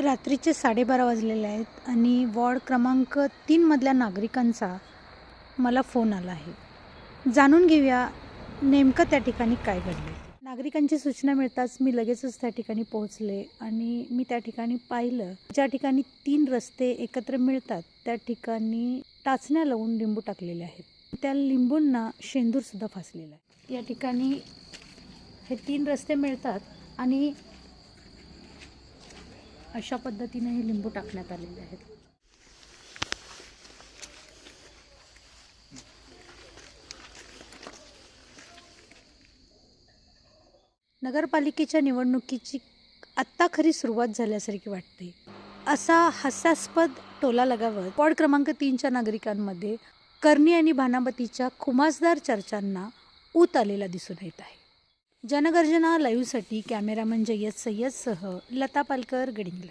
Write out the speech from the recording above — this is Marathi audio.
रात्रीचे 12:30 वाजलेले आहेत आणि वॉर्ड क्रमांक 3 मधल्या नागरिकांचा मला फोन आला आहे. जाणून घेऊया नेमकं त्या ठिकाणी काय घडले. नागरिकांची सूचना मिळताच मी लगेचच त्या ठिकाणी पोहोचले आणि मी त्या ठिकाणी पाहिलं, ज्या ठिकाणी 3 रस्ते एकत्र मिळतात त्या ठिकाणी टाचण्या लावून लिंबू टाकलेले आहेत. त्या लिंबूंना शेंदूरसुद्धा फासलेला आहे. या ठिकाणी हे 3 रस्ते मिळतात आणि अशा पद्धतीने हे लिंबू टाकण्यात आलेले आहेत. नगरपालिकेच्या निवडणुकीची आत्ता खरी सुरुवात झाल्यासारखी वाटते. असा हास्यास्पद टोला लगावत वॉर्ड क्रमांक 3च्या नागरिकांमध्ये करणी आणि भानामतीच्या खुमासदार चर्चांना ऊत आलेला दिसून येत आहे. जनगर्जना लाईव्हसाठी कॅमेरामन जय्यद सय्यदसह लता पालकर, गडिंग्लज.